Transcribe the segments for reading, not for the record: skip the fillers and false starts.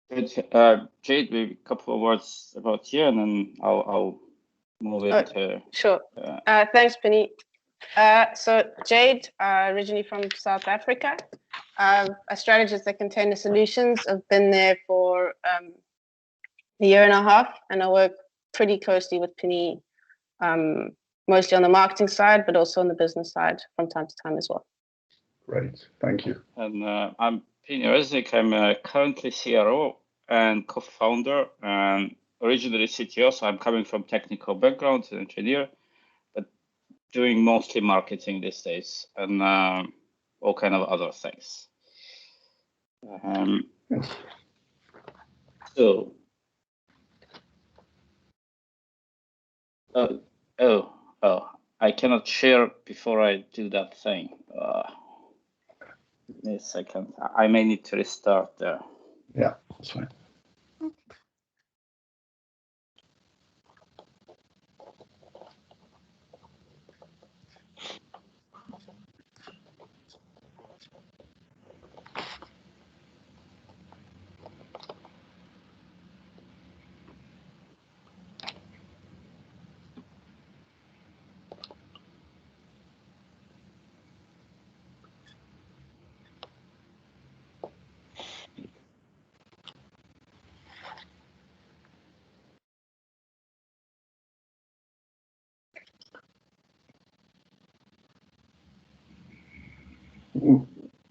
Good. Jade, maybe a couple of words about you, and then I'll move it to. Sure. Thanks, Puneet. So Jade, originally from South Africa, a strategist at Container Solutions. I've been there for a year and a half, and I work pretty closely with Puneet, mostly on the marketing side, but also on the business side from time to time as well. Great, thank you. And I'm Pini Resnick. I'm currently CRO and co-founder, and originally CTO. So I'm coming from technical background, an engineer, but doing mostly marketing these days, and all kind of other things. So, I cannot share before I do that thing. Give me a second. I may need to restart there. Yeah, that's fine.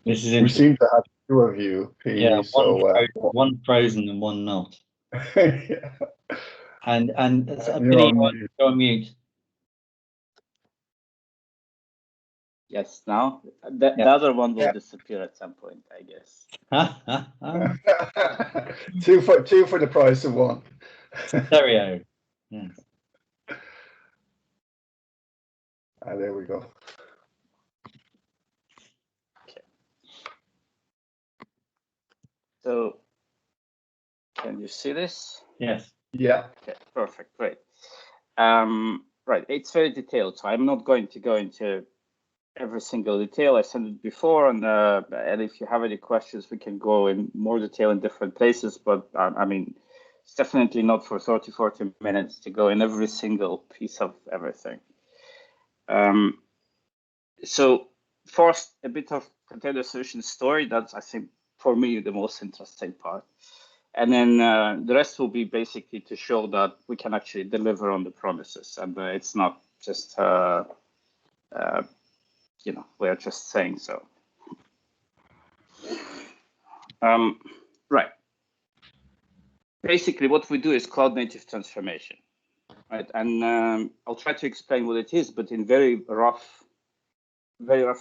This is we seem to have two of you, P. Yeah, so one frozen and one not. yeah. And You're on mute. Yes, now the other one will disappear at some point, I guess. two for the price of one. Stereo. Yes. There we go. Okay. So, can you see this? Yes. Yeah. Okay, perfect, great. Right, it's very detailed, so I'm not going to go into every single detail. I said it before, and if you have any questions, we can go in more detail in different places, but I mean, it's definitely not for 30, 40 minutes to go in every single piece of everything. So first, a bit of Container Solutions story. That's, I think, for me, the most interesting part. And then the rest will be basically to show that we can actually deliver on the promises, and it's not just we're just saying so. Right. Basically, what we do is cloud native transformation, right? And I'll try to explain what it is, but in very rough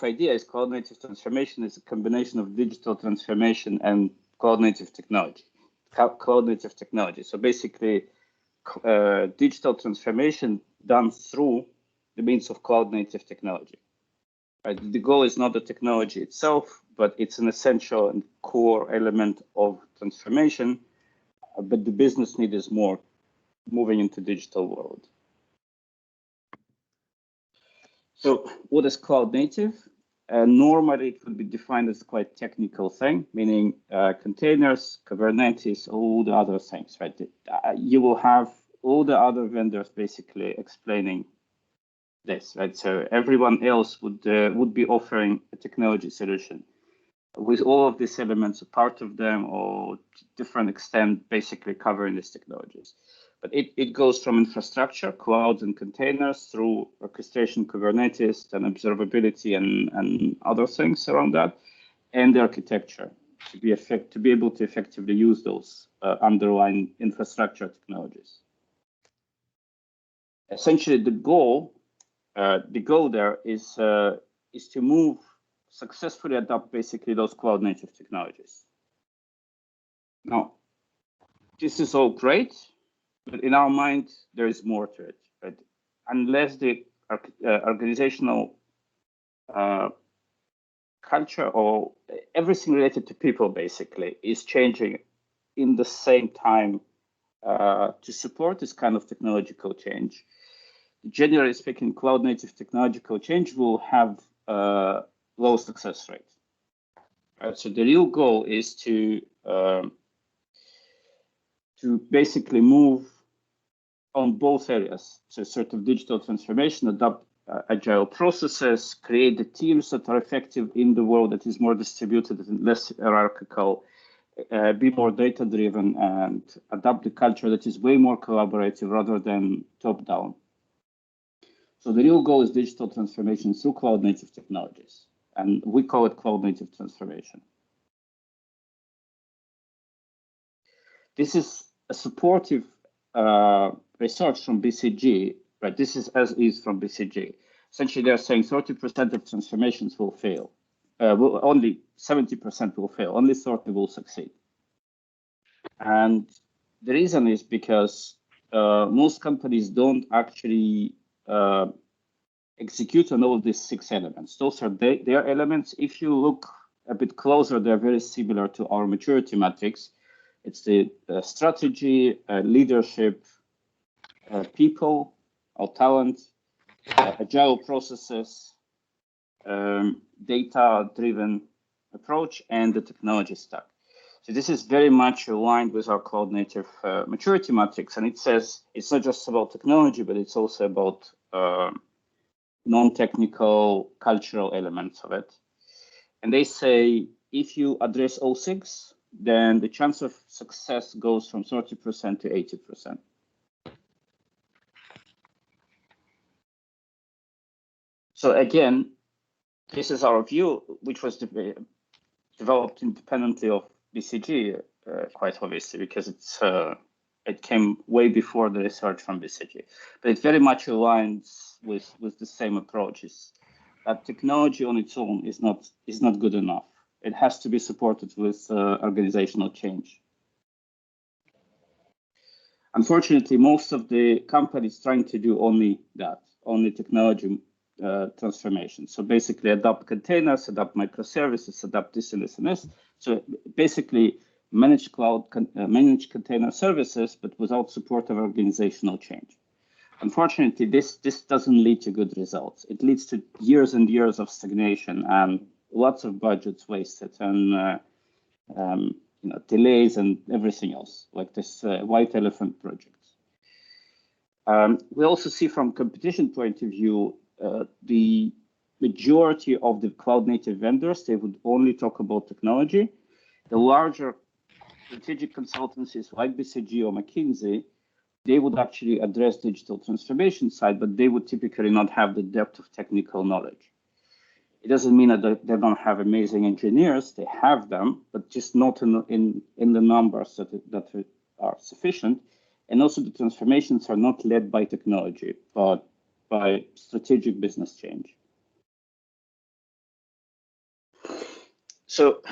idea, is cloud native transformation is a combination of digital transformation and cloud native technology. So basically, digital transformation done through the means of cloud native technology. Right? The goal is not the technology itself, but it's an essential and core element of transformation. But the business need is more moving into digital world. So what is cloud native? Normally it would be defined as quite technical thing, meaning containers, Kubernetes, all the other things, right? You will have all the other vendors basically explaining this, right? So everyone else would be offering a technology solution with all of these elements, a part of them, or to different extent, basically covering these technologies. But it goes from infrastructure, clouds and containers, through orchestration, Kubernetes, and observability and other things around that, and the architecture to be able to effectively use those underlying infrastructure technologies. Essentially, the goal there is to successfully adopt basically those cloud native technologies. Now, this is all great, but in our mind, there is more to it. Right? Unless the organizational culture or everything related to people basically is changing in the same time to support this kind of technological change. Generally speaking, cloud native technological change will have low success rate. Right? So the real goal is to to basically move on both areas. So sort of digital transformation, adopt agile processes, create the teams that are effective in the world that is more distributed and less hierarchical, be more data-driven, and adopt the culture that is way more collaborative rather than top-down. So the real goal is digital transformation through cloud-native technologies, and we call it cloud-native transformation. This is a supportive research from BCG, right? This is as is from BCG. Essentially, they're saying 30% of transformations will fail. Only 70% will fail. Only 30% will succeed. And the reason is because most companies don't actually execute on all these 6 elements. Those are their elements. If you look a bit closer, they're very similar to our maturity matrix. It's the strategy, leadership, people, or talent, agile processes, data-driven approach, and the technology stack. So this is very much aligned with our cloud-native maturity matrix. And it says it's not just about technology, but it's also about non-technical cultural elements of it. And they say if you address all 6, then the chance of success goes from 30% to 80%. So again, this is our view, which was developed independently of BCG, quite obviously, because it came way before the research from BCG. But it very much aligns with the same approaches. That technology on its own is not good enough. It has to be supported with organizational change. Unfortunately, most of the companies trying to do only that, only technology transformation. So basically adopt containers, adopt microservices, adopt this and this and this. So basically manage manage container services, but without support of organizational change. Unfortunately, this doesn't lead to good results. It leads to years and years of stagnation and lots of budgets wasted and delays and everything else, like this white elephant projects. We also see from competition point of view, the majority of the cloud-native vendors, they would only talk about technology. The larger strategic consultancies like BCG or McKinsey, they would actually address digital transformation side, but they would typically not have the depth of technical knowledge. It doesn't mean that they don't have amazing engineers. They have them, but just not in the numbers that are sufficient. And also the transformations are not led by technology, but by strategic business change. So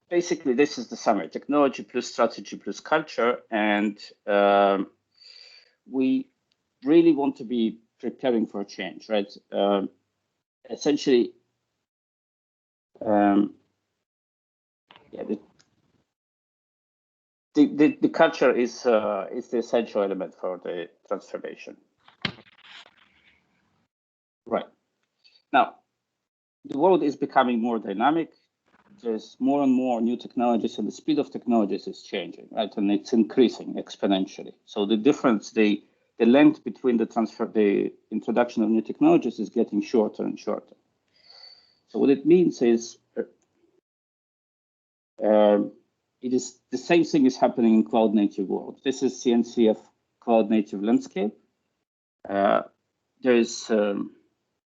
basically, this is the summary: technology plus strategy plus culture. And we really want to be preparing for change, right? Essentially, the culture is the essential element for the transformation. Right. Now, the world is becoming more dynamic. There's more and more new technologies, and the speed of technologies is changing, right? And it's increasing exponentially. So the difference, the length between the introduction of new technologies is getting shorter and shorter. So what it means is it is the same thing is happening in cloud native world. This is CNCF cloud native landscape. There's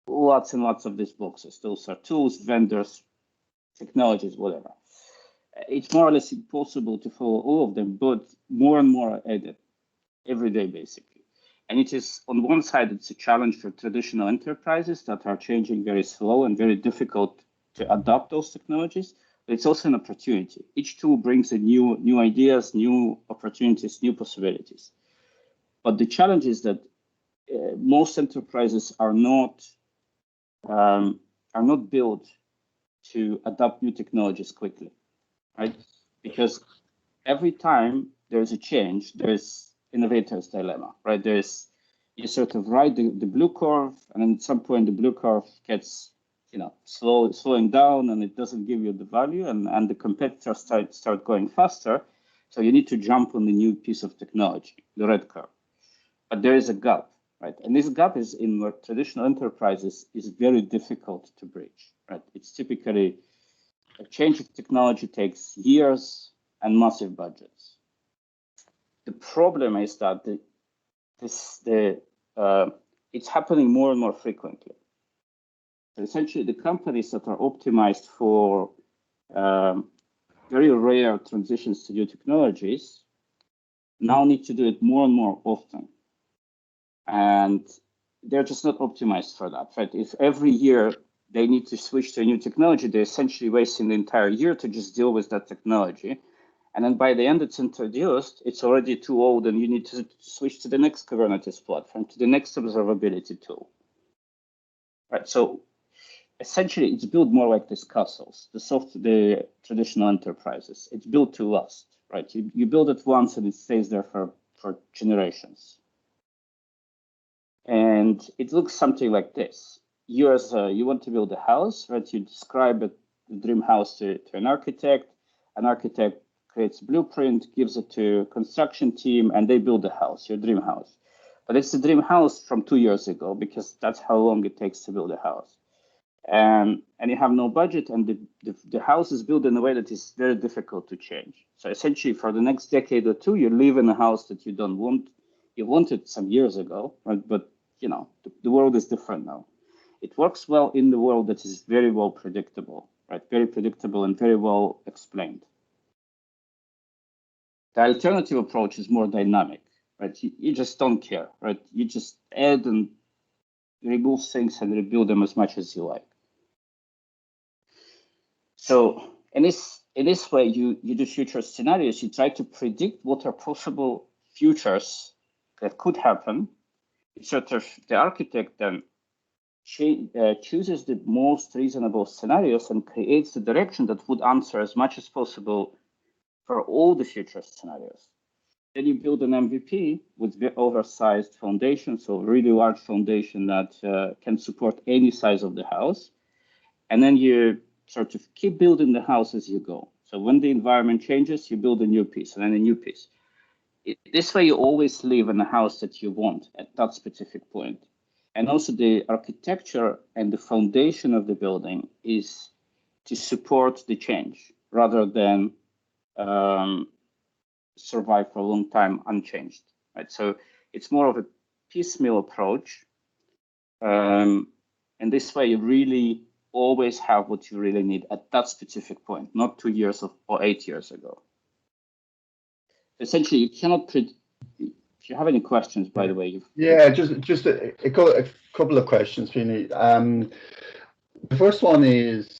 lots and lots of these boxes. Those are tools, vendors, technologies, whatever. It's more or less impossible to follow all of them, but more and more are added every day, basically. And it is, on one side, it's a challenge for traditional enterprises that are changing very slow and very difficult to adopt those technologies. But it's also an opportunity. Each tool brings in new ideas, new opportunities, new possibilities. But the challenge is that most enterprises are not built to adopt new technologies quickly, right? Because every time there's a change, there's innovator's dilemma, right? You sort of ride the blue curve, and then at some point the blue curve gets slowing down, and it doesn't give you the value, and the competitors start going faster. So you need to jump on the new piece of technology, the red curve. But there is a gap, right? And this gap is in traditional enterprises is very difficult to bridge, right? It's typically a change of technology takes years and massive budgets. The problem is that it's happening more and more frequently. So essentially, the companies that are optimized for very rare transitions to new technologies now need to do it more and more often. And they're just not optimized for that, right? If every year they need to switch to a new technology, they're essentially wasting the entire year to just deal with that technology. And then by the end it's introduced, it's already too old, and you need to switch to the next Kubernetes platform, to the next observability tool. Right. So essentially it's built more like these castles, the traditional enterprises. It's built to last, right? You build it once and it stays there for generations. And it looks something like this. You want to build a house, right? You describe the dream house to an architect creates a blueprint, gives it to a construction team, and they build the house, your dream house. But it's the dream house from 2 years ago, because that's how long it takes to build a house. And you have no budget, and the house is built in a way that is very difficult to change. So essentially, for the next decade or two, you live in a house that you don't want. You wanted some years ago, right? But the world is different now. It works well in the world that is very well predictable, right? Very predictable and very well explained. The alternative approach is more dynamic, right? You just don't care, right? You just add and remove things and rebuild them as much as you like. So in this way, you do future scenarios. You try to predict what are possible futures that could happen. Sort of the architect then chooses the most reasonable scenarios and creates the direction that would answer as much as possible for all the future scenarios. Then you build an MVP with the oversized foundation, so a really large foundation that can support any size of the house. And then you sort of keep building the house as you go. So when the environment changes, you build a new piece and then a new piece. This way, you always live in the house that you want at that specific point. And also the architecture and the foundation of the building is to support the change rather than survive for a long time unchanged, right? So it's more of a piecemeal approach. And this way, you really always have what you really need at that specific point, not 2 years or 8 years ago. Essentially, you cannot if you have any questions, by the way. Yeah, just a couple of questions, Pini. The first one is,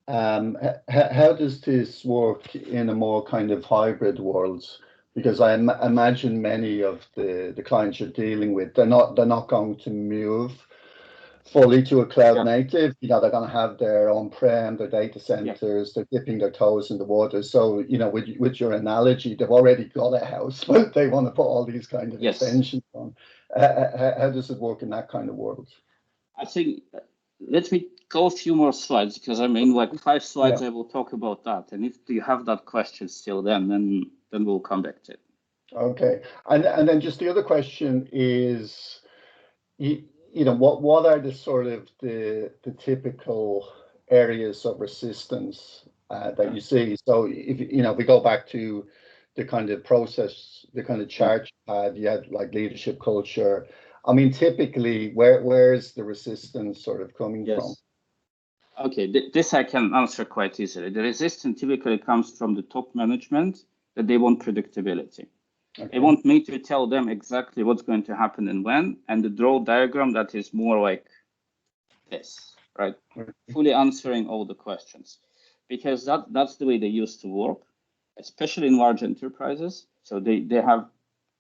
how does this work in a more kind of hybrid world? Because I imagine many of the clients you're dealing with, they're not going to move fully to a cloud native. They're going to have their on-prem, their data centers, they're dipping their toes in the water. So, with your analogy, they've already got a house, but they want to put all these kind of extensions on. How does it work in that kind of world? I think, let me go a few more slides, because like 5 slides, I will talk about that. And if you have that question still, then we'll come back to it. Okay. And then just the other question is, what are the sort of the typical areas of resistance that you see? So if we go back to the kind of process, the kind of chart you had, like leadership culture. I mean, typically, where is the resistance sort of coming from? Okay, this I can answer quite easily. The resistance typically comes from the top management, that they want predictability. Okay. They want me to tell them exactly what's going to happen and when, and the draw diagram that is more like this, right? Okay. Fully answering all the questions, because that's the way they used to work, especially in large enterprises. So they have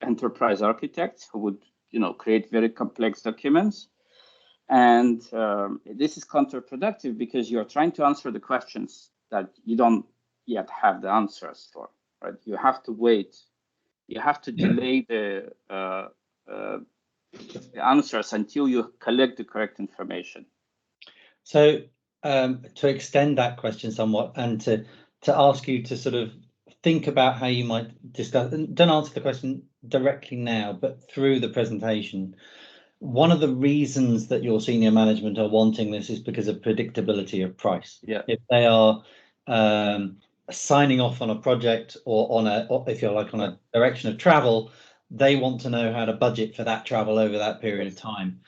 enterprise architects who would create very complex documents. And this is counterproductive, because you're trying to answer the questions that you don't yet have the answers for, right? You have to wait. You have to delay the answers until you collect the correct information. So to extend that question somewhat and to ask you to sort of think about how you might discuss, and don't answer the question directly now, but through the presentation. One of the reasons that your senior management are wanting this is because of predictability of price. Yeah. If they are signing off on a project or if you're like on a direction of travel, they want to know how to budget for that travel over that period of time.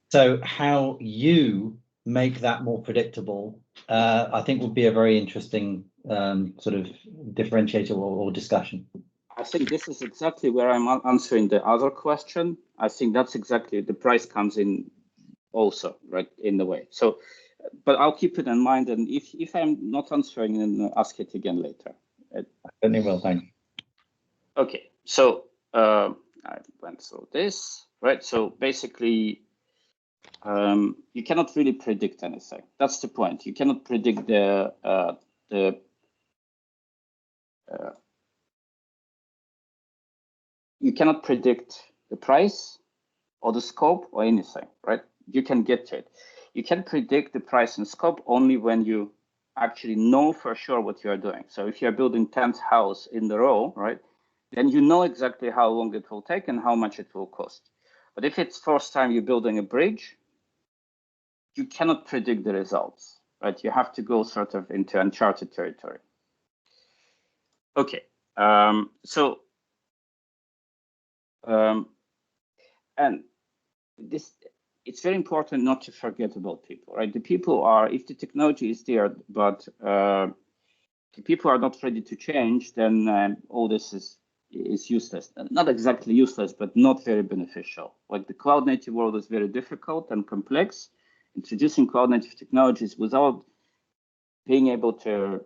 So how you make that more predictable, I think would be a very interesting sort of differentiator or discussion. I think this is exactly where I'm answering the other question. I think that's exactly the price comes in also, right, in the way. So, but I'll keep it in mind, and if I'm not answering, then ask it again later. Certainly will, thanks. Okay, so I went through this, right? So basically, you cannot really predict anything. That's the point. You cannot predict you cannot predict the price or the scope or anything, right? You can get to it. You can predict the price and scope only when you actually know for sure what you are doing. So if you're building 10th house in the row, right, then you know exactly how long it will take and how much it will cost. But if it's first time you're building a bridge, you cannot predict the results, right? You have to go sort of into uncharted territory. Okay, and this, it's very important not to forget about people, right? The people are, if the technology is there, but the people are not ready to change, then all this is useless. Not exactly useless, but not very beneficial. Like the cloud native world is very difficult and complex. Introducing cloud native technologies without being able to,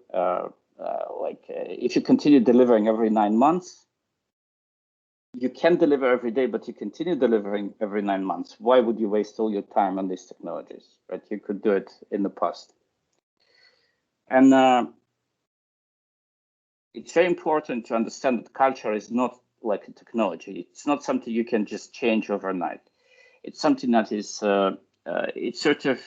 if you continue delivering every 9 months, you can deliver every day, but you continue delivering every 9 months. Why would you waste all your time on these technologies, right? You could do it in the past. And it's very important to understand that culture is not like a technology. It's not something you can just change overnight. It's something that is, it's sort of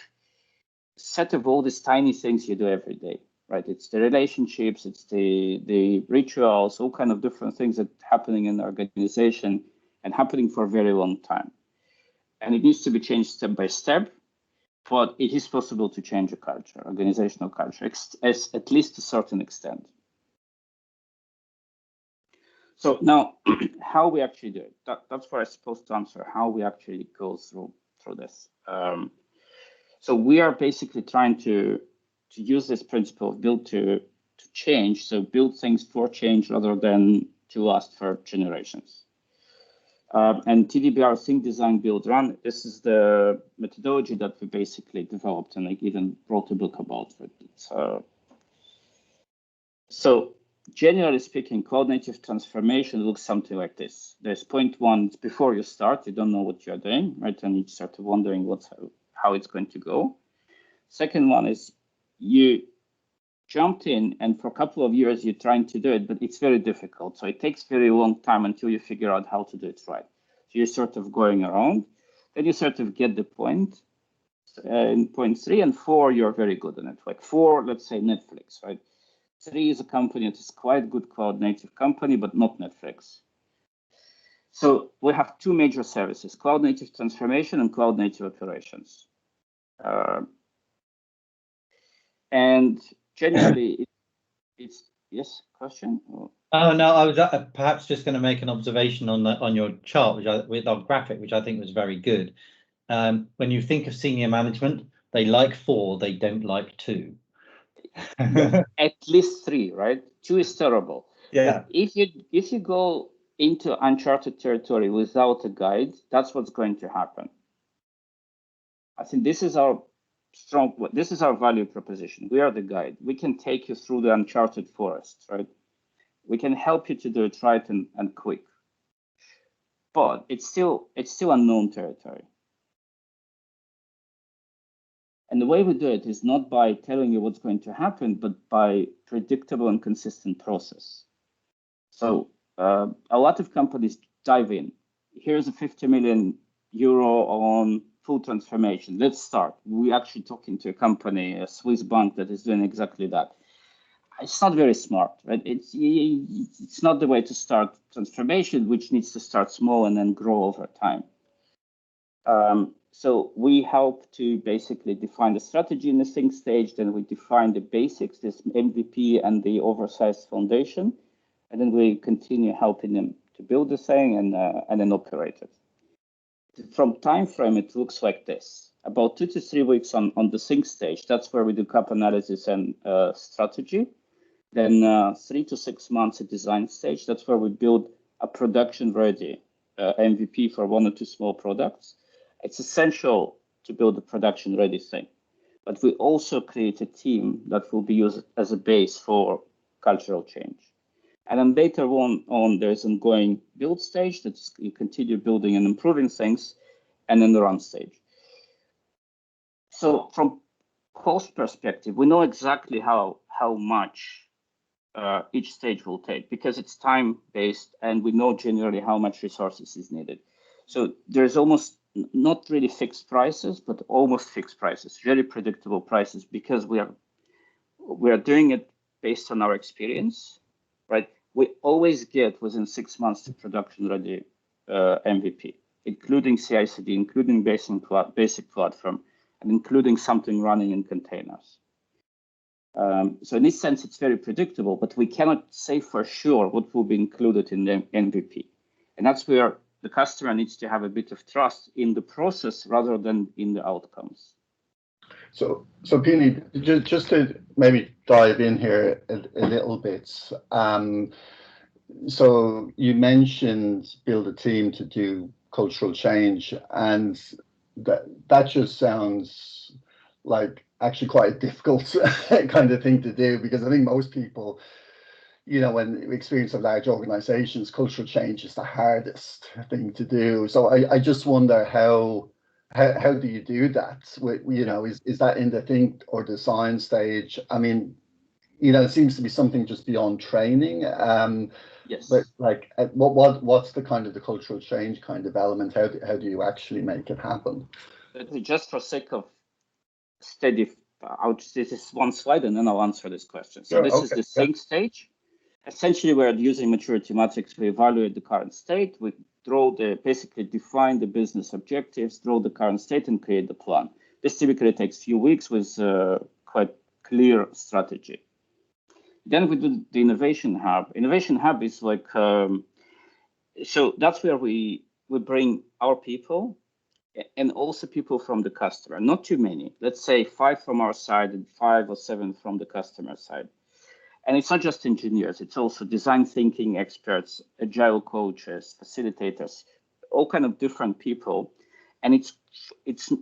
set of all these tiny things you do every day, right? It's the relationships, it's the rituals, all kind of different things that are happening in the organization and happening for a very long time. And it needs to be changed step by step, but it is possible to change a culture, organizational culture, at least to a certain extent. So now, how we actually do it, that's what I'm supposed to answer, how we actually go through this. So we are basically trying to use this principle of build to change, so build things for change rather than to last for generations. And TDBR, Think, Design, Build, Run, this is the methodology that we basically developed, and I even wrote a book about it. So generally speaking, cloud native transformation looks something like this. There's point one, it's before you start, you don't know what you're doing, right? And you start wondering how it's going to go. Second one is you jumped in and for a couple of years you're trying to do it, but it's very difficult. So it takes very long time until you figure out how to do it right. So you're sort of going around, then you sort of get the point. In point 3 and 4, you're very good on it. Like 4, let's say Netflix, right? 3 is a company that is quite good cloud native company, but not Netflix. So we have 2 major services, cloud native transformation and cloud native operations. And generally, it's yes, question? Or? Oh no, I was perhaps just going to make an observation on your chart, with our graphic, which I think was very good. When you think of senior management, they like 4, they don't like 2. Yeah, at least 3, right? 2 is terrible. Yeah. But if you go into uncharted territory without a guide, that's what's going to happen. I think this is our value proposition. We are the guide. We can take you through the uncharted forest, right? We can help you to do it right and quick. But it's still unknown territory. And the way we do it is not by telling you what's going to happen, but by predictable and consistent process. So a lot of companies dive in. Here's a 50 million euro on full transformation. Let's start. We're actually talking to a company, a Swiss bank, that is doing exactly that. It's not very smart, right? It's not the way to start transformation, which needs to start small and then grow over time. So we help to basically define the strategy in the think stage. Then we define the basics, this MVP and the oversized foundation, and then we continue helping them to build the thing and then operate it. From time frame, it looks like this: about 2 to 3 weeks on the think stage. That's where we do gap analysis and strategy. Then 3 to 6 months at design stage. That's where we build a production ready MVP for 1 or 2 small products. It's essential to build a production ready thing, but we also create a team that will be used as a base for cultural change. And then later on there's an ongoing build stage that you continue building and improving things, and then the run stage. So from cost perspective, we know exactly how much each stage will take, because it's time based and we know generally how much resources is needed. So there's almost not really fixed prices, but almost fixed prices, very predictable prices, because we are doing it based on our experience, right? We always get within 6 months to production ready MVP, including CI/CD, including basic platform, and including something running in containers. So in this sense, it's very predictable, but we cannot say for sure what will be included in the MVP. And that's where the customer needs to have a bit of trust in the process rather than in the outcomes. So Pini, just to maybe dive in here a little bit. So you mentioned build a team to do cultural change, and that just sounds like actually quite a difficult kind of thing to do, because I think most people, when we experience of large organizations, cultural change is the hardest thing to do. So I just wonder how do you do that? Is that in the think or design stage? I mean, it seems to be something just beyond training. Yes. But like, what's the kind of the cultural change kind of element? How do you actually make it happen? Just for sake of steady, I'll just this one slide and then I'll answer this question. So this is the think stage. Essentially, we're using maturity matrix to evaluate the current state. We basically define the business objectives, draw the current state, and create the plan. This typically takes a few weeks with quite clear strategy. Then we do the innovation hub. Innovation hub is like, so that's where we bring our people and also people from the customer, not too many. Let's say 5 from our side and 5 or 7 from the customer side. And it's not just engineers, it's also design thinking experts, agile coaches, facilitators, all kind of different people. And it's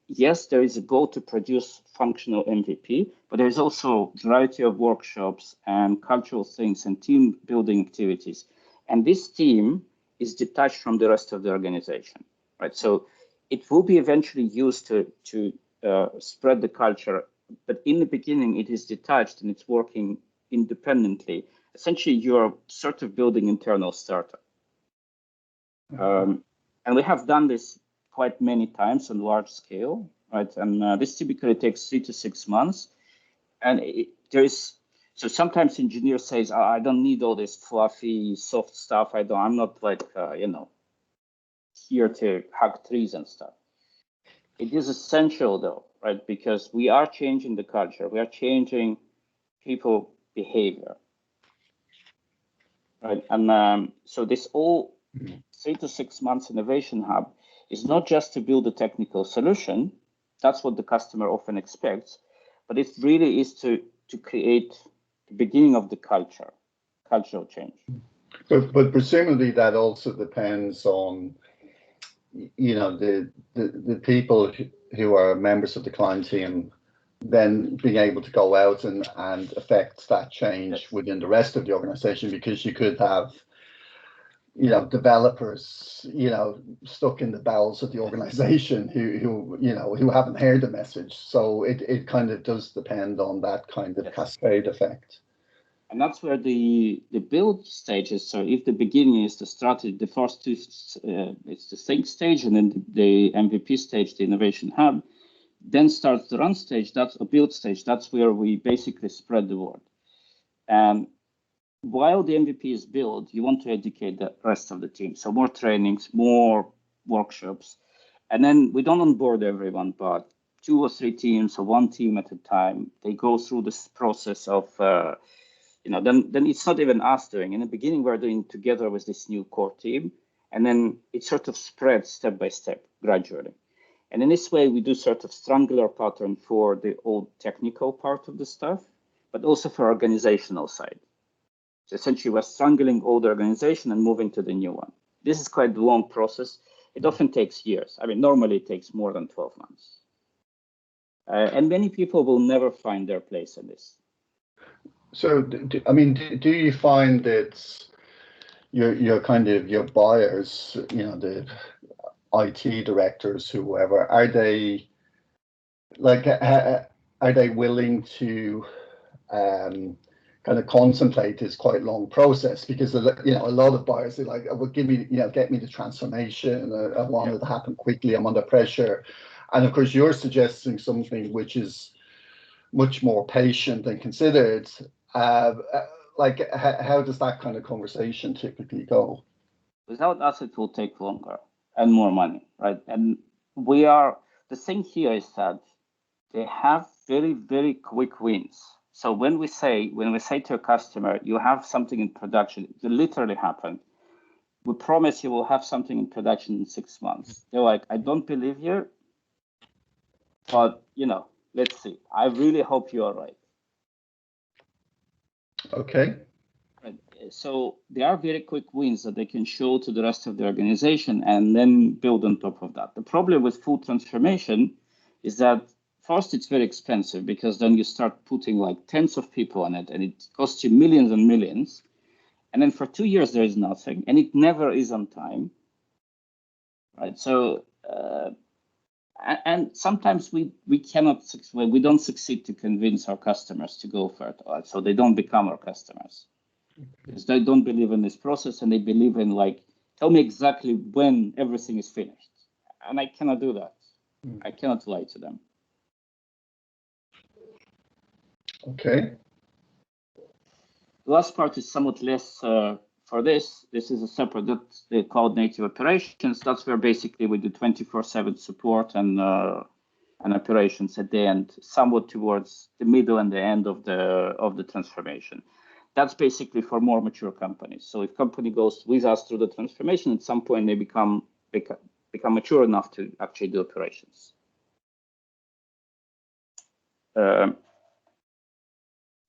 yes, there is a goal to produce functional MVP, but there's also a variety of workshops and cultural things and team building activities. And this team is detached from the rest of the organization, right? So it will be eventually used to spread the culture, but in the beginning it is detached and it's working independently. Essentially, you're sort of building internal startup. And we have done this quite many times on large scale, right? And this typically takes 3 to 6 months. And so sometimes engineers say, oh, I don't need all this fluffy, soft stuff. I'm not like, here to hug trees and stuff. It is essential though, right? Because we are changing the culture. We are changing people behavior, right? And so this all 3 to 6 months innovation hub is not just to build a technical solution. That's what the customer often expects, but it really is to create the beginning of the cultural change. But presumably that also depends on, the people who are members of the client team then being able to go out and affect that change within the rest of the organization, because you could have, developers, stuck in the bowels of the organization who haven't heard the message. So it kind of does depend on that kind of cascade effect. And that's where the build stage is. So if the beginning is the strategy, the first two, it's the think stage, and then the MVP stage, the innovation hub, then starts the run stage, that's a build stage. That's where we basically spread the word. And while the MVP is built, you want to educate the rest of the team. So more trainings, more workshops. And then we don't onboard everyone, but 2 or 3 teams or 1 team at a time, they go through this process of, then it's not even us doing. In the beginning, we're doing together with this new core team, and then it sort of spreads step by step, gradually. And in this way, we do sort of strangler pattern for the old technical part of the stuff, but also for organizational side. So essentially, we're strangling old organization and moving to the new one. This is quite a long process. It often takes years. I mean, normally it takes more than 12 months. And many people will never find their place in this. So, do you find that your kind of your buyers, the IT directors, whoever, are they willing to kind of contemplate this quite long process? Because a lot of buyers, they're like, oh, well, get me the transformation. I want it to happen quickly. I'm under pressure, and of course you're suggesting something which is much more patient and considered. How does that kind of conversation typically go? Without us, it will take longer and more money, right? And the thing here is that they have very, very quick wins. So when we say to a customer, you have something in production, it literally happened. We promise you will have something in production in 6 months. They're like, I don't believe you, but let's see. I really hope you are right. Okay. So there are very quick wins that they can show to the rest of the organization and then build on top of that. The problem with full transformation is that first, it's very expensive because then you start putting like tens of people on it and it costs you millions and millions. And then for 2 years, there is nothing and it never is on time. Right. So, and sometimes we don't succeed to convince our customers to go for it. So they don't become our customers. Because they don't believe in this process and they believe in tell me exactly when everything is finished. And I cannot do that. I cannot lie to them. Okay. The last part is somewhat less for this. This is a separate, that's the cloud native operations. That's where basically we do 24/7 support and operations at the end, somewhat towards the middle and the end of the transformation. That's basically for more mature companies. So if company goes with us through the transformation, at some point they become mature enough to actually do operations.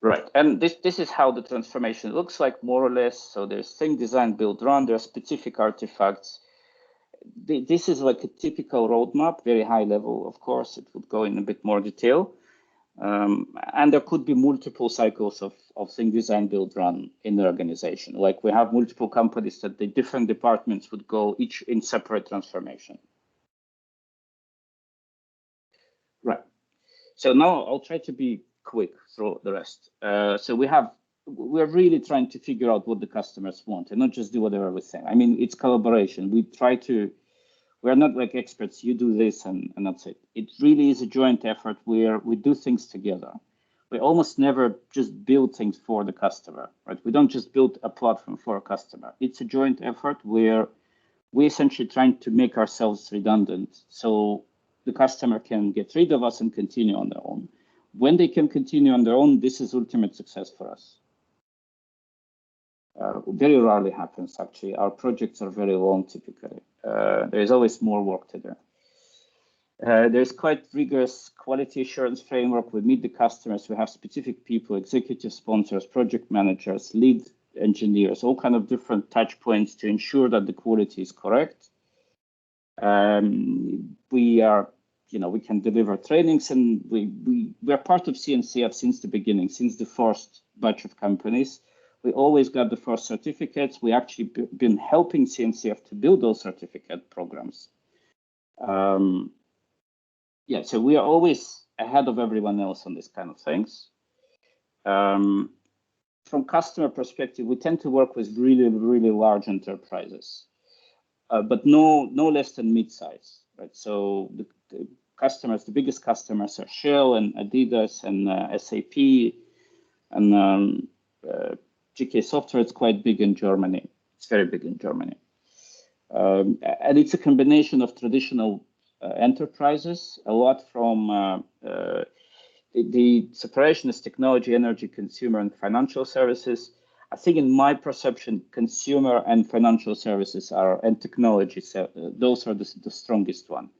Right, and this is how the transformation looks like, more or less. So there's think, design, build, run. There are specific artifacts. This is like a typical roadmap, very high level. Of course, it would go in a bit more detail. And there could be multiple cycles of think, design, build, run in the organization. Like we have multiple companies that the different departments would go each in separate transformation. Right. So now I'll try to be quick through the rest. So we're really trying to figure out what the customers want and not just do whatever we say. I mean, it's collaboration. We're not like experts, you do this and that's it. It really is a joint effort where we do things together. We almost never just build things for the customer, right? We don't just build a platform for a customer. It's a joint effort where we're essentially trying to make ourselves redundant so the customer can get rid of us and continue on their own. When they can continue on their own, this is ultimate success for us. Very rarely happens, actually. Our projects are very long, typically. There is always more work to do. There's quite rigorous quality assurance framework. We meet the customers. We have specific people, executive sponsors, project managers, lead engineers, all kind of different touch points to ensure that the quality is correct. We can deliver trainings, and we're part of CNCF since the beginning, since the first batch of companies. We always got the first certificates. We actually been helping CNCF to build those certificate programs. So we are always ahead of everyone else on this kind of things. from customer perspective, we tend to work with really, really large enterprises, but no less than mid-size, right? So the customers, the biggest customers are Shell and Adidas and SAP, and GK Software is quite big in Germany. It's very big in Germany. And it's a combination of traditional enterprises, a lot from the separation is technology, energy, consumer, and financial services. I think in my perception, consumer and financial services are, and technology, so those are the strongest one.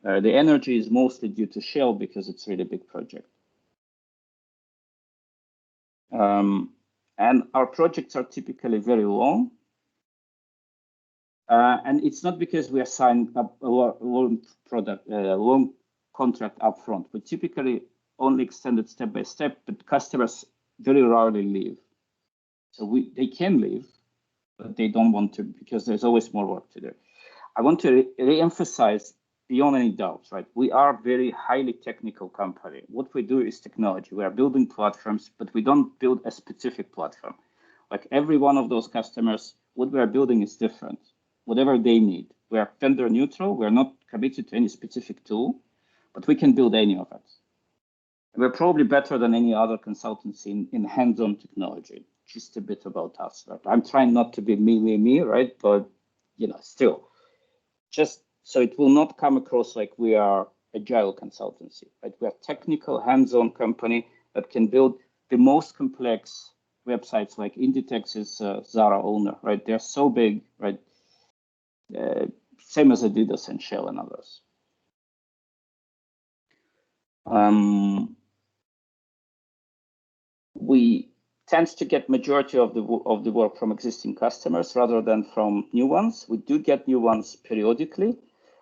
The energy is mostly due to Shell because it's a really big project. And our projects are typically very long. And it's not because we are signed up a long contract upfront. We typically only extend it step by step, but customers very rarely leave. So they can leave, but they don't want to because there's always more work to do. I want to re-emphasize beyond any doubt, right? We are a very highly technical company. What we do is technology. We are building platforms, but we don't build a specific platform. Like every one of those customers, what we are building is different. Whatever they need. We are vendor neutral. We're not committed to any specific tool, but we can build any of it. We're probably better than any other consultancy in hands-on technology. Just a bit about us, right? I'm trying not to be me, right? But, still, just so it will not come across like we are agile consultancy, right? We are technical, hands-on company that can build the most complex websites like Inditex's Zara owner, right? They're so big, right? Same as Adidas and Shell and others. We tend to get majority of the work from existing customers rather than from new ones. We do get new ones periodically,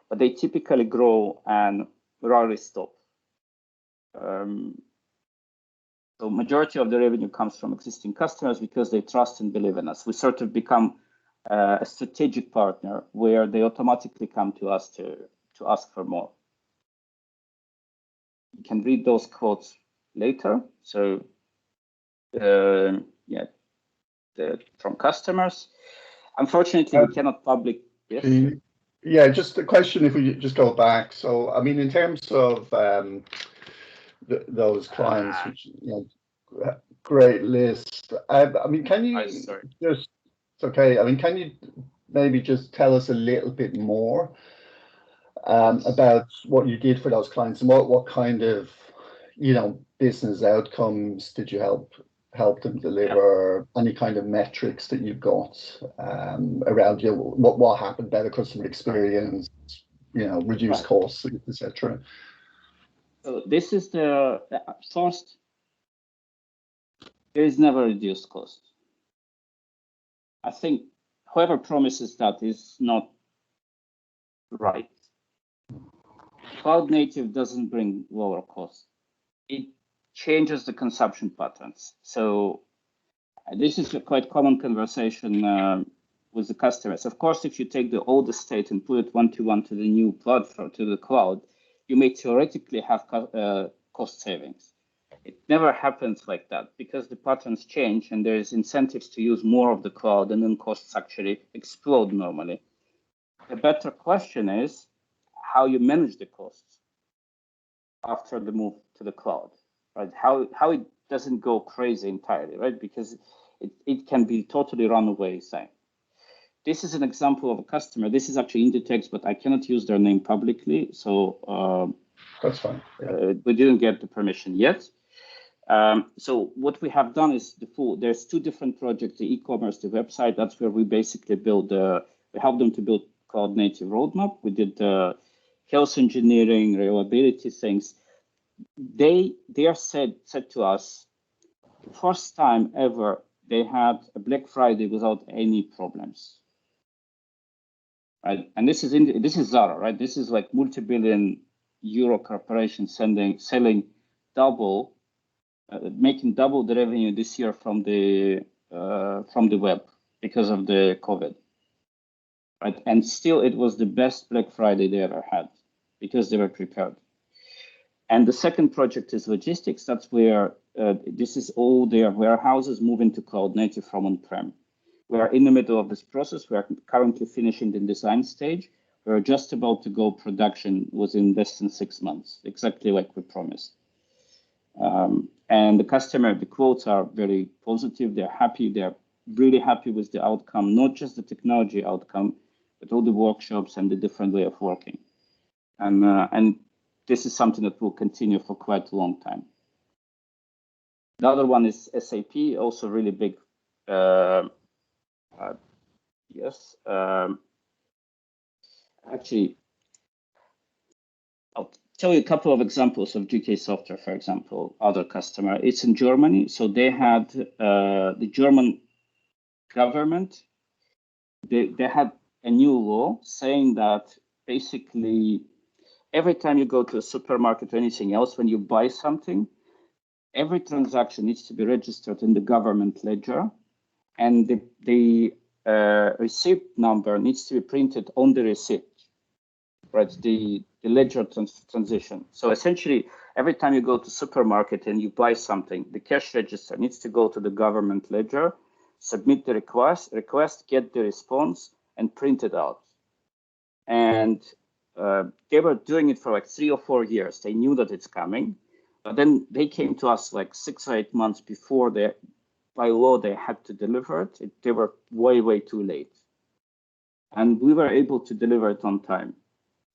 but they typically grow and rarely stop. So majority of the revenue comes from existing customers because they trust and believe in us. We sort of become a strategic partner where they automatically come to us to ask for more. You can read those quotes later. So from customers. Unfortunately, we cannot public. Yes. Yeah, just a question. If we just go back, so I mean, in terms of those clients, which great list. I mean, can you just? It's okay. I mean, can you maybe just tell us a little bit more about what you did for those clients and what kind of business outcomes did you help them deliver? Any kind of metrics that you've got around what happened, better customer experience, reduced costs, etc. So this is the first. There is never reduced cost. I think whoever promises that is not right. Cloud native doesn't bring lower cost. It changes the consumption patterns. So this is a quite common conversation with the customers. Of course, if you take the old estate and put it one-to-one to the new platform, to the cloud, you may theoretically have cost savings. It never happens like that because the patterns change and there's incentives to use more of the cloud and then costs actually explode normally. The better question is how you manage the costs after the move to the cloud, right? How it doesn't go crazy entirely, right? Because it can be totally runaway thing. This is an example of a customer. This is actually Inditex, but I cannot use their name publicly. So that's fine. We didn't get the permission yet. So what we have done is there's two different projects, the e-commerce, the website. That's where we basically we help them to build cloud native roadmap. We did health engineering, reliability things. They are said to us, the first time ever they had a Black Friday without any problems. Right, and this is Zara, right? This is like multi-billion euro corporation selling double, making double the revenue this year from the web because of the COVID. Right, and still it was the best Black Friday they ever had because they were prepared. And the second project is logistics. That's where this is all their warehouses moving to cloud native from on-prem. We are in the middle of this process. We are currently finishing the design stage. We're just about to go production within less than 6 months, exactly like we promised. And the customer, the quotes are very positive. They're happy. They're really happy with the outcome, not just the technology outcome, but all the workshops and the different way of working. And this is something that will continue for quite a long time. The other one is SAP, also really big. Yes. Actually, I'll tell you a couple of examples of GK Software, for example, other customer. It's in Germany. So they had the German government, they had a new law saying that basically every time you go to a supermarket or anything else, when you buy something, every transaction needs to be registered in the government ledger, and the receipt number needs to be printed on the receipt, right? The ledger transition. So essentially, every time you go to supermarket and you buy something, the cash register needs to go to the government ledger, submit the request, get the response, and print it out. And they were doing it for like 3 or 4 years. They knew that it's coming, but then they came to us like 6 or 8 months before by law they had to deliver it. They were way too late, and we were able to deliver it on time,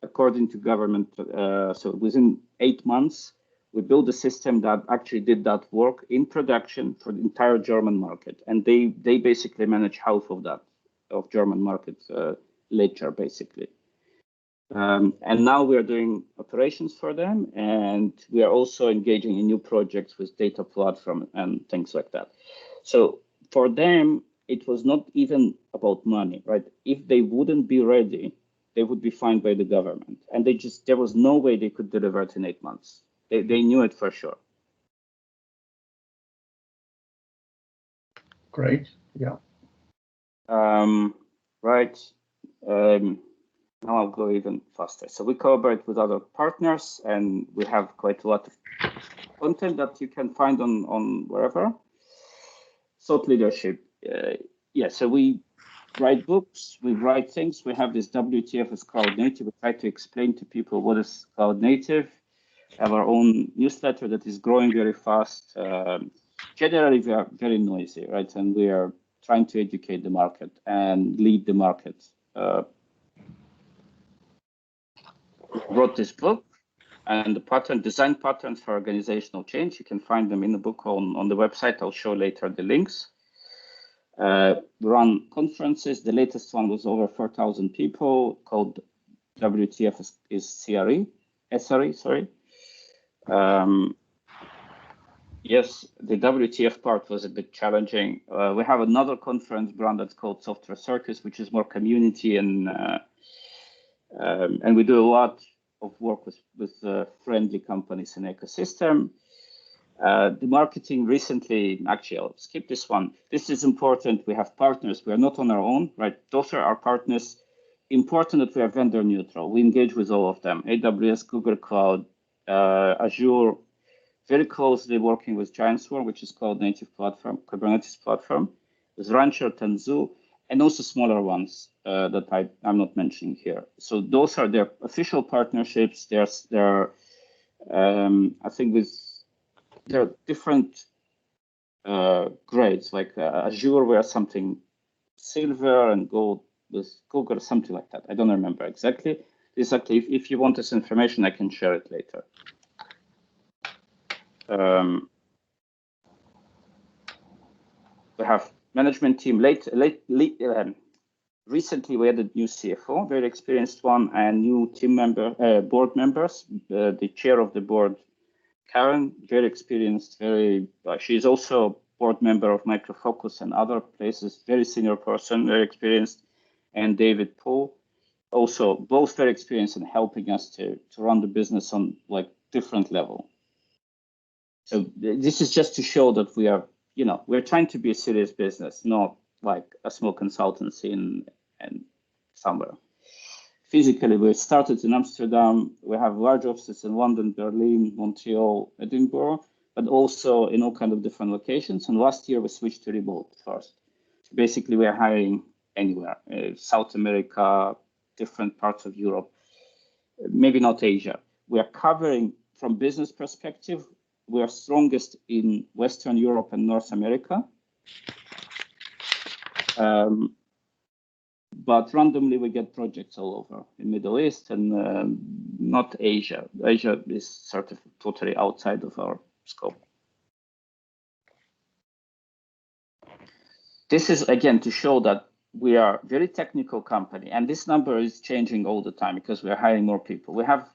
according to government. So within 8 months, we built a system that actually did that work in production for the entire German market, and they basically manage half of that of German market ledger basically. And now we are doing operations for them, and we are also engaging in new projects with data platform and things like that. So for them, it was not even about money, right? If they wouldn't be ready, they would be fined by the government. And there was no way they could deliver it in 8 months. They knew it for sure. Great, yeah. Right. Now I'll go even faster. So we collaborate with other partners, and we have quite a lot of content that you can find on wherever. Thought leadership. Yeah, so we write books, we write things. We have this WTF as cloud native. We try to explain to people what is cloud native. We have our own newsletter that is growing very fast. Generally, we are very noisy, right? And we are trying to educate the market and lead the market. Wrote this book and the design patterns for organizational change. You can find them in the book on the website. I'll show later the links. Run conferences. The latest one was over 4,000 people, called WTF is SRE, sorry. Yes, the WTF part was a bit challenging. We have another conference brand that's called Software Circus, which is more community, and we do a lot of work with friendly companies in ecosystem. The marketing recently, actually, I'll skip this one. This is important. We have partners. We are not on our own, right? Those are our partners. Important that we are vendor neutral. We engage with all of them. AWS, Google Cloud, Azure, very closely working with GiantSwarm, which is cloud native platform, Kubernetes platform, with Rancher, Tanzu, and also smaller ones that I'm not mentioning here. So those are their official partnerships. They're I think there are different grades, like Azure, we are something silver, and gold with Google, something like that. I don't remember exactly. If you want this information, I can share it later. We have management team. Recently, we had a new CFO, very experienced one, and new team board members. The chair of the board, Karen, very experienced. She's also board member of Micro Focus and other places. Very senior person, very experienced. And David Paul, also both very experienced in helping us to run the business on like different level. So this is just to show that we are, we're trying to be a serious business, not like a small consultancy and somewhere. physically, we started in Amsterdam. We have large offices in London, Berlin, Montreal, Edinburgh, but also in all kind of different locations. And last year we switched to remote first. So basically, we are hiring anywhere, South America, different parts of Europe, maybe not Asia. We are covering from business perspective. We are strongest in Western Europe and North America. But randomly we get projects all over in Middle East and not Asia. Asia is sort of totally outside of our scope. This is again to show that we are a very technical company, and this number is changing all the time because we are hiring more people. We have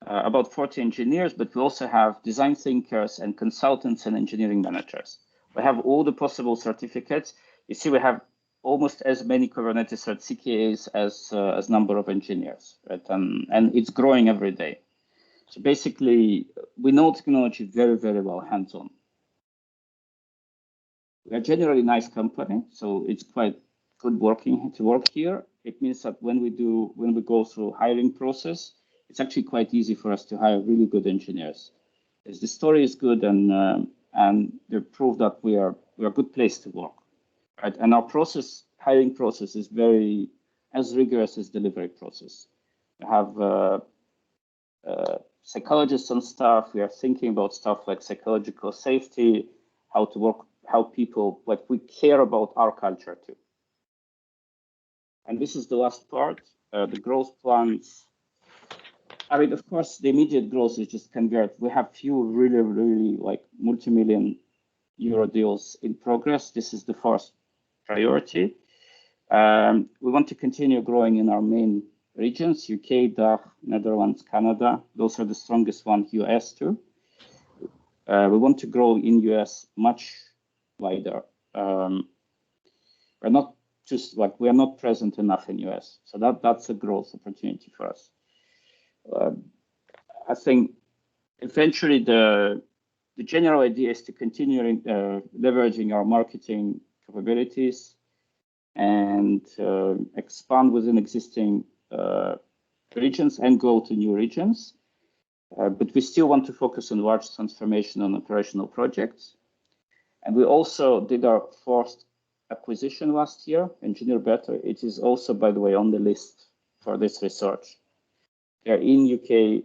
about 40 engineers, but we also have design thinkers and consultants and engineering managers. We have all the possible certificates. You see, we have almost as many Kubernetes cert CKAs as number of engineers, right? And it's growing every day. So basically, we know technology very, very well, hands-on. We are generally a nice company, so it's quite good to work here. It means that when we go through hiring process, it's actually quite easy for us to hire really good engineers. As the story is good and they prove that we are a good place to work, right? And our hiring process is very as rigorous as delivery process. We have psychologists on staff. We are thinking about stuff like psychological safety, how to work, how people, like we care about our culture too. And this is the last part, the growth plans. I mean, of course, the immediate growth is just convert. We have few really, really like multi-million euro deals in progress. This is the first priority. We want to continue growing in our main regions, UK, DACH, Netherlands, Canada. Those are the strongest ones, US too. We want to grow in US much wider. We're not just like, we are not present enough in US. So that's a growth opportunity for us. I think eventually the general idea is to continue leveraging our marketing capabilities and expand within existing regions and go to new regions. But we still want to focus on large transformation and operational projects. And we also did our first acquisition last year, Engineer Better. It is also, by the way, on the list for this research. They're in UK.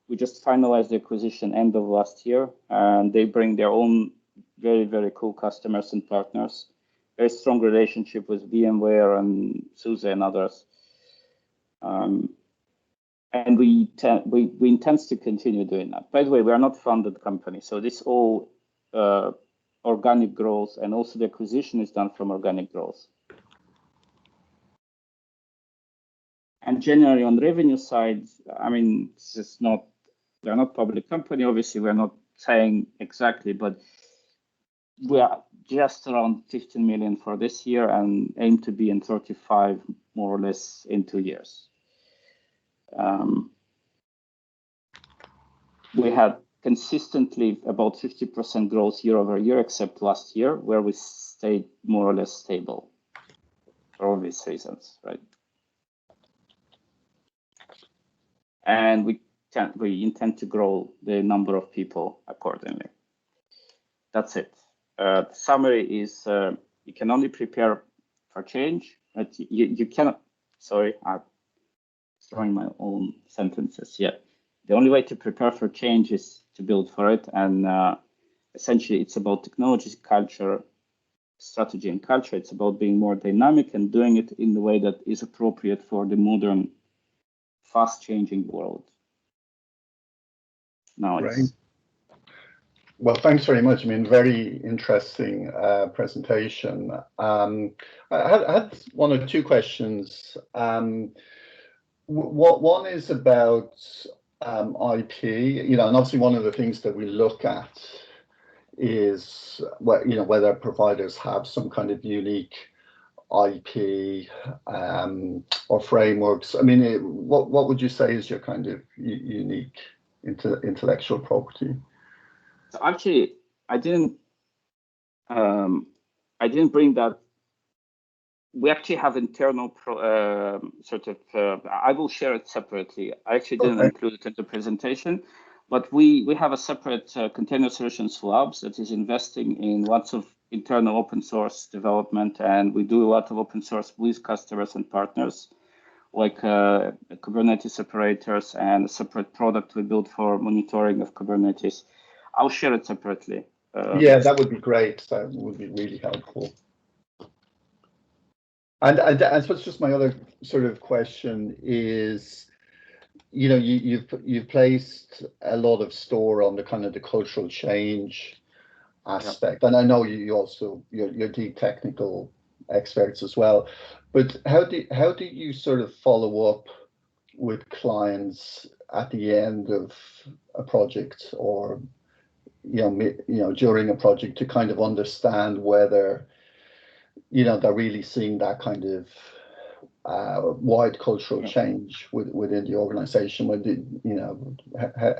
We just finalized the acquisition end of last year, and they bring their own very, very cool customers and partners. Very strong relationship with VMware and SUSE and others. And we intend to continue doing that. By the way, we are not funded company, so this all organic growth, and also the acquisition is done from organic growth. And generally on the revenue side, I mean, it's just not, we're not public company, obviously we're not saying exactly, but we are just around 15 million for this year and aim to be in 35 more or less in 2 years. We had consistently about 50% growth year over year, except last year, where we stayed more or less stable for obvious reasons, right? And we intend to grow the number of people accordingly. That's it. The summary is you can only prepare for change, but you cannot, sorry, I'm throwing my own sentences. Yeah. The only way to prepare for change is to build for it. And essentially, it's about technology, culture, strategy, and culture. It's about being more dynamic and doing it in the way that is appropriate for the modern, fast-changing world. Now it's... Right. Well, thanks very much. I mean, very interesting presentation. I had one or two questions. One is about IP, you know, and obviously one of the things that we look at is what, you know, whether providers have some kind of unique IP or frameworks. I mean, what would you say is your kind of unique intellectual property? So actually, I didn't bring that we actually have internal I will share it separately. I actually didn't include it in the presentation, but we have a separate container solutions labs that is investing in lots of internal open source development, and we do a lot of open source with customers and partners, like Kubernetes separators and a separate product we built for monitoring of Kubernetes. I'll share it separately. Yeah, that would be great. That would be really helpful. And I suppose just my other sort of question is, you know, you've placed a lot of store on the kind of the cultural change aspect, and I know you also you're deep technical experts as well. But how do you sort of follow up with clients at the end of a project, or you know during a project, to kind of understand whether they're really seeing that kind of wide cultural change within the organization?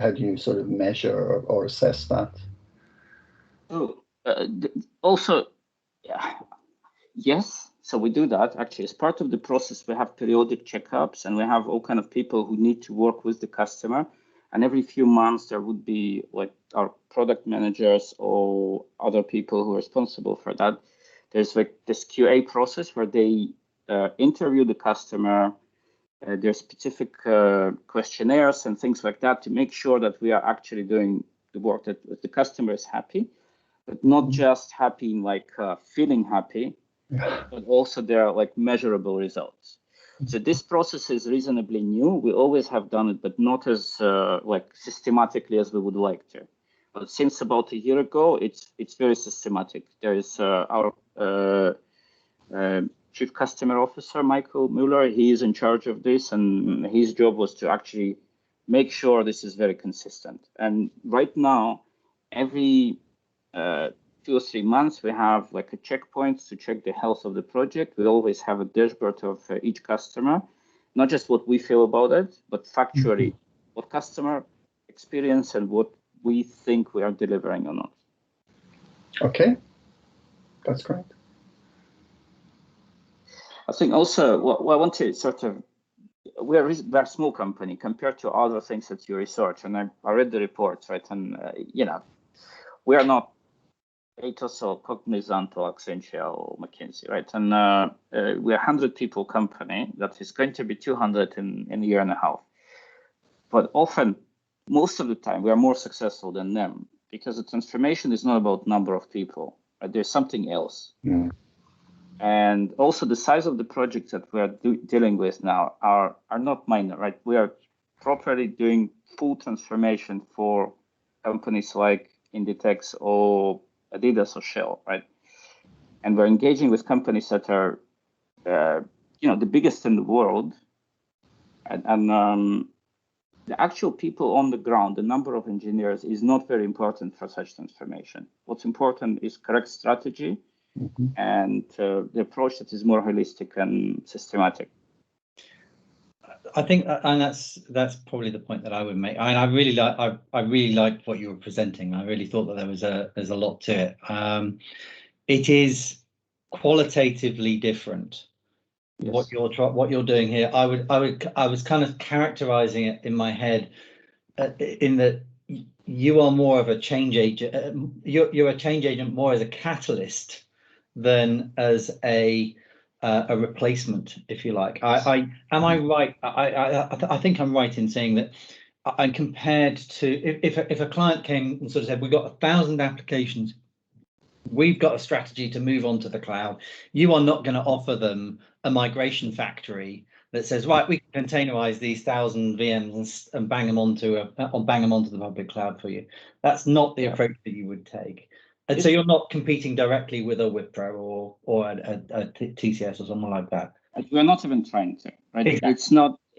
How do you sort of measure or assess that? Oh, also, yes. So we do that actually as part of the process. We have periodic checkups, and we have all kind of people who need to work with the customer. And every few months there would be like our product managers or other people who are responsible for that. There's like this QA process where they interview the customer. There's specific questionnaires and things like that to make sure that we are actually doing the work that the customer is happy, but not just happy in like feeling happy, but also there are like measurable results. So this process is reasonably new. We always have done it, but not as like systematically as we would like to. But since about a year ago, it's very systematic. There is our Chief Customer Officer, Michael Mueller. He is in charge of this, and his job was to actually make sure this is very consistent. And right now, every 2 or 3 months, we have like a checkpoint to check the health of the project. We always have a dashboard of each customer, not just what we feel about it, but factually what customer experience and what we think we are delivering or not. Okay, that's great. I think also what I want to sort of, we're a small company compared to other things that you research, and I read the reports, right? And we are not Atos or Cognizant or Accenture or McKinsey, right? And we're a 100 people company that is going to be 200 in a year and a half. But often, most of the time, we are more successful than them because the transformation is not about number of people, right? There's something else. Mm. And also the size of the projects that we are dealing with now are not minor, right? We are properly doing full transformation for companies like Inditex or Adidas or Shell, right? And we're engaging with companies that are, the biggest in the world, and the actual people on the ground, the number of engineers is not very important for such transformation. What's important is correct strategy and the approach that is more holistic and systematic. I think, and that's probably the point that I would make. I really liked what you were presenting. I really thought that there's a lot to it. It is qualitatively different. Yes. What you're doing here. I was kind of characterizing it in my head in that you are more of a change agent. You're a change agent more as a catalyst than as a replacement, if you like. Am I right? I think I'm right in saying that. And compared to if a client came and sort of said, we've got 1,000 applications, we've got a strategy to move on to the cloud. You are not going to offer them a migration factory that says, right, we can containerize these 1,000 VMs and bang them onto the public cloud for you. That's not the approach that you would take. And so you're not competing directly with a Wipro or a TCS or someone like that. We're not even trying to, right? Exactly.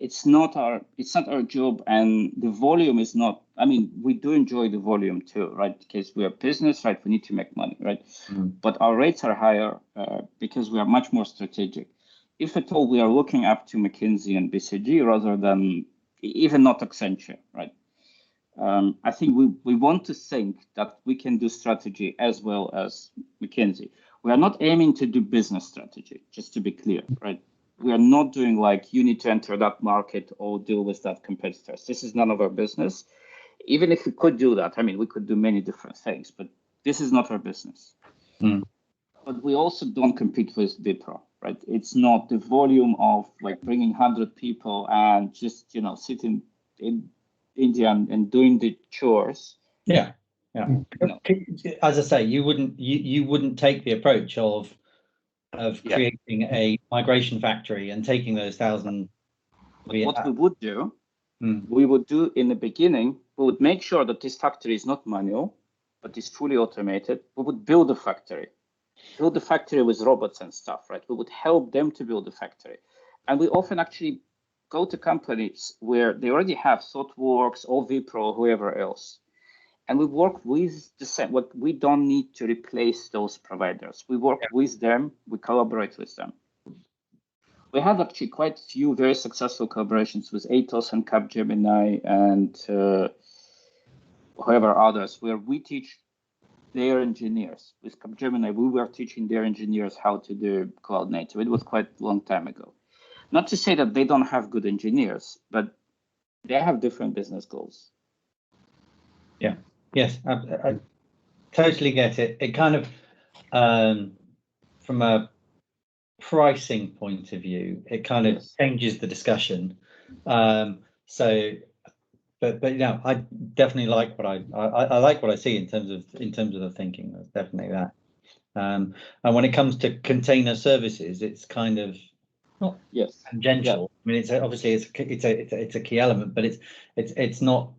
It's not our job, and the volume is not. I mean, we do enjoy the volume too, right? Because we are business, right? We need to make money, right? But our rates are higher because we are much more strategic. If at all, we are looking up to McKinsey and BCG rather than even not Accenture, right? I think we want to think that we can do strategy as well as McKinsey. We are not aiming to do business strategy, just to be clear, right? We are not doing like, you need to enter that market or deal with that competitors. This is none of our business. Even if we could do that, I mean, we could do many different things, but this is not our business. But we also don't compete with Wipro, right? It's not the volume of like bringing 100 people and just, you know, sitting in India and doing the chores. Yeah. No. As I say, you wouldn't take the approach of creating a migration factory and taking those 1,000. What we would do, we would do in the beginning, we would make sure that this factory is not manual, but is fully automated. We would build a factory with robots and stuff, right? We would help them to build a factory. And we often actually go to companies where they already have ThoughtWorks or Wipro or whoever else. And we work with the same, what we don't need to replace those providers. We work with them, we collaborate with them. We have actually quite a few very successful collaborations with Atos and Capgemini and whoever others, where we teach their engineers. With Capgemini, we were teaching their engineers how to do cloud native. It was quite a long time ago. Not to say that they don't have good engineers, but they have different business goals. Yeah. Yes, I totally get it. It kind of, from a pricing point of view, it kind of changes the discussion. So, but you know, I definitely like what I like what I see in terms of the thinking. That's definitely that. And when it comes to container services, it's kind of not tangential. I mean, it's obviously it's a key element, but it's not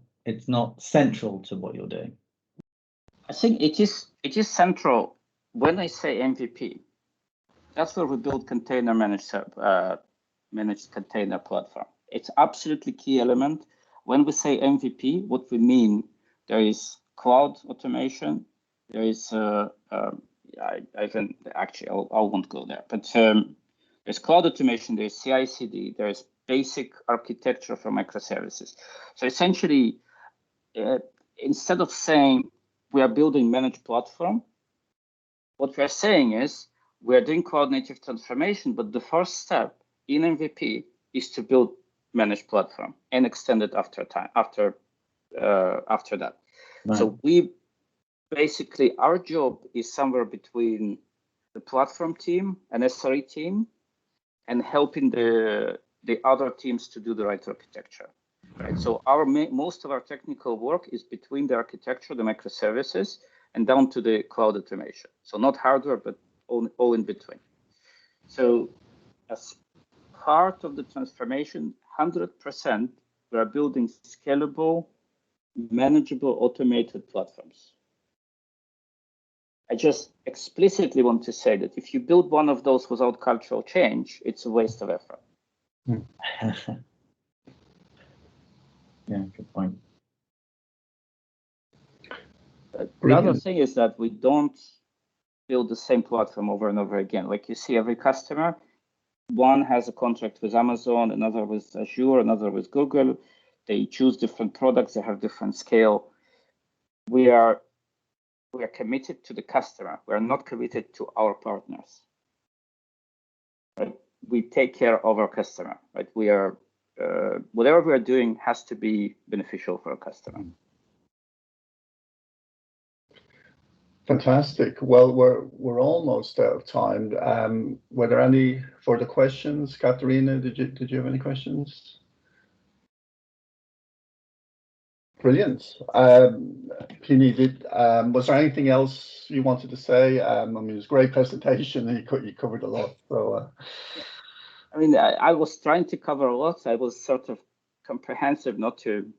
central to what you're doing. I think it is central. When I say MVP, that's where we build container managed container platform. It's absolutely key element. When we say MVP, what we mean, there is cloud automation. There is I won't go there, but there's cloud automation. There's CI/CD. There's basic architecture for microservices. So essentially, instead of saying we are building managed platform, what we're saying is we're doing cloud native transformation, but the first step in MVP is to build managed platform and extend it after that. Right. So we basically, our job is somewhere between the platform team and SRE team and helping the other teams to do the right architecture. Right. So most of our technical work is between the architecture, the microservices, and down to the cloud automation. So not hardware, but all in between. So as part of the transformation, 100%, we are building scalable, manageable, automated platforms. I just explicitly want to say that if you build one of those without cultural change, it's a waste of effort. Yeah, good point. The other thing is that we don't build the same platform over and over again. Like you see every customer, one has a contract with Amazon, another with Azure, another with Google. They choose different products, they have different scale. We are committed to the customer. We are not committed to our partners. Right? We take care of our customer. Right? We are whatever we are doing has to be beneficial for our customer. Fantastic. Well, we're almost out of time. Were there any further questions, Katerina? Did you have any questions? Brilliant. Pini, was there anything else you wanted to say? I mean, it was a great presentation, and you covered a lot. So. I mean, I was trying to cover a lot. I was sort of comprehensive, not to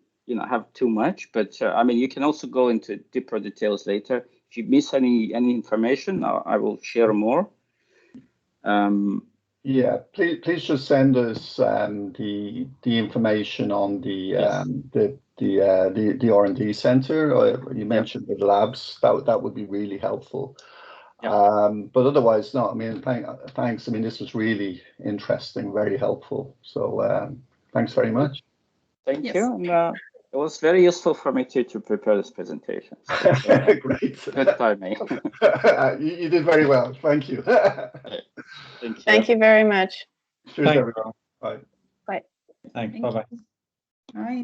have too much. But I mean, you can also go into deeper details later. If you miss any information, I will share more. Yeah, please just send us the information on the R&D center. You mentioned the labs. That would be really helpful. But otherwise, no. I mean, thanks. I mean, this was really interesting, very helpful. So thanks very much. Thank you. And It was very useful for me to prepare this presentation. So, Great. good timing. You did very well. Thank you. Thank you. Thank you very much. Cheers, Thank- everyone. Bye. Bye. Thanks. Thank Bye bye. you. Bye.